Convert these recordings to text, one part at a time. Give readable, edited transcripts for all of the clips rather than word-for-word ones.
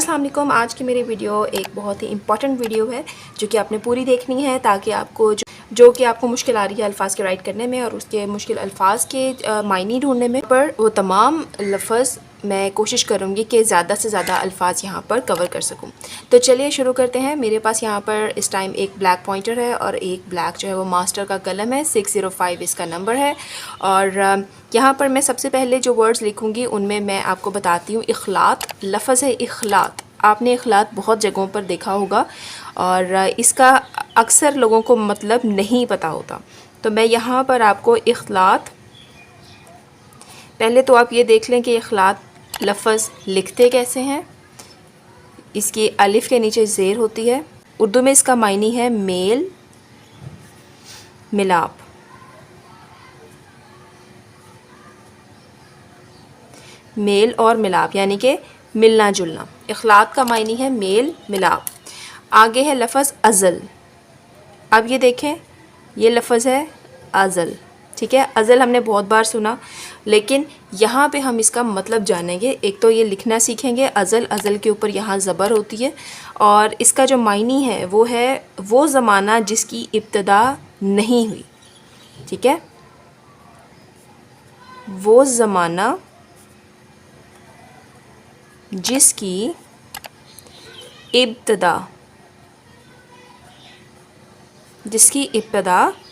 अस्सलाम वालेकुम। आज की मेरी वीडियो एक बहुत ही इंपॉर्टेंट वीडियो है जो कि आपने पूरी देखनी है ताकि आपको जो कि आपको मुश्किल आ रही है अल्फाज के राइट करने में और उसके मुश्किल अल्फाज के मायने ढूंढने में, पर वो तमाम लफ्ज़ मैं कोशिश करूँगी कि ज़्यादा से ज़्यादा अल्फाज यहाँ पर कवर कर सकूँ। तो चलिए शुरू करते हैं। मेरे पास यहाँ पर इस टाइम एक ब्लैक पॉइंटर है और एक ब्लैक जो है वो मास्टर का कलम है। 605 इसका नंबर है। और यहाँ पर मैं सबसे पहले जो वर्ड्स लिखूँगी उनमें मैं आपको बताती हूँ। इखलात लफ्ज़ है, इखलात। आपने इखलात बहुत जगहों पर देखा होगा और इसका अक्सर लोगों को मतलब नहीं पता होता। तो मैं यहाँ पर आपको इखलात, पहले तो आप ये देख लें कि इखलात लफ्ज़ लिखते कैसे हैं। इसकी अलिफ के नीचे ज़ेर होती है। उर्दू में इसका मायनी है मेल मिलाप। मेल और मिलाप यानी कि मिलना जुलना। इखलात का मायनी है मेल मिलाप। आगे है लफ्ज़ अज़ल। अब ये देखें, ये लफ्ज़ है अज़ल, ठीक है। अज़ल हमने बहुत बार सुना, लेकिन यहाँ पे हम इसका मतलब जानेंगे। एक तो ये लिखना सीखेंगे अज़ल, अज़ल के ऊपर यहाँ ज़बर होती है और इसका जो मायनी है वो है वो ज़माना जिसकी इब्तिदा नहीं हुई, ठीक है। वो ज़माना जिसकी इब्तिदा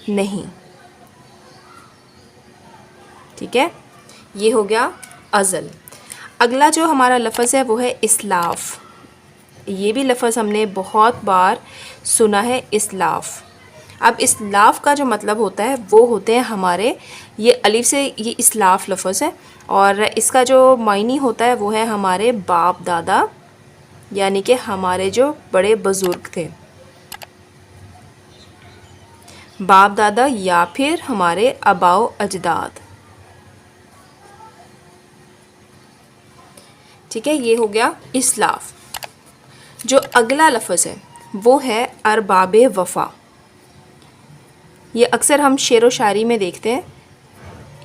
नहीं, ठीक है। ये हो गया अज़ल। अगला जो हमारा लफ्ज़ है वो है इस्लाफ़। ये भी लफ्ज़ हमने बहुत बार सुना है, इस्लाफ़। अब इस्लाफ़ का जो मतलब होता है वो होते हैं हमारे, ये अलिफ से ये इस्लाफ़ लफ्ज़ है और इसका जो मायनी होता है वो है हमारे बाप दादा, यानी कि हमारे जो बड़े बुज़ुर्ग थे, बाप दादा या फिर हमारे आबाओ अजदाद, ठीक है। ये हो गया इस्लाफ़। जो अगला लफ्ज़ है वो है अरबाबे वफ़ा। ये अक्सर हम शेर व शायरी में देखते हैं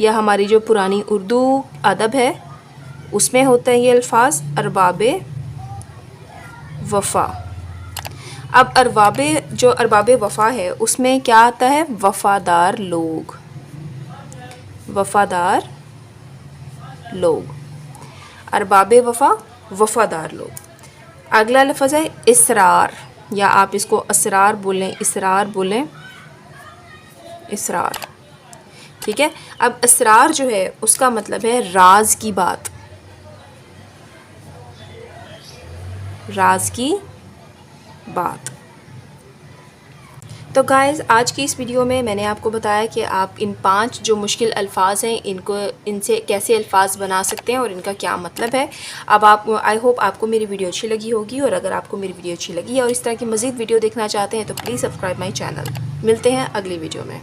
या हमारी जो पुरानी उर्दू अदब है उसमें होते हैं ये अल्फाज अरबाबे वफ़ा। अब अरबाबे वफ़ा है उसमें क्या आता है, वफ़ादार लोग, वफ़ादार लोग, अरबाबे वफ़ा वफ़ादार लोग। अगला लफ्ज़ है इसरार, या आप इसको असरार बोलें, इसरार बोलें, इसरार, ठीक है। अब असरार जो है उसका मतलब है राज की बात, राज की बात। तो गाइज़ आज की इस वीडियो में मैंने आपको बताया कि आप इन 5 जो मुश्किल अल्फाज हैं इनसे कैसे अल्फाज बना सकते हैं और इनका क्या मतलब है। अब आप, आई होप आपको मेरी वीडियो अच्छी लगी होगी, और अगर आपको मेरी वीडियो अच्छी लगी है और इस तरह की मज़ीद वीडियो देखना चाहते हैं तो प्लीज़ सब्सक्राइब माई चैनल। मिलते हैं अगली वीडियो में।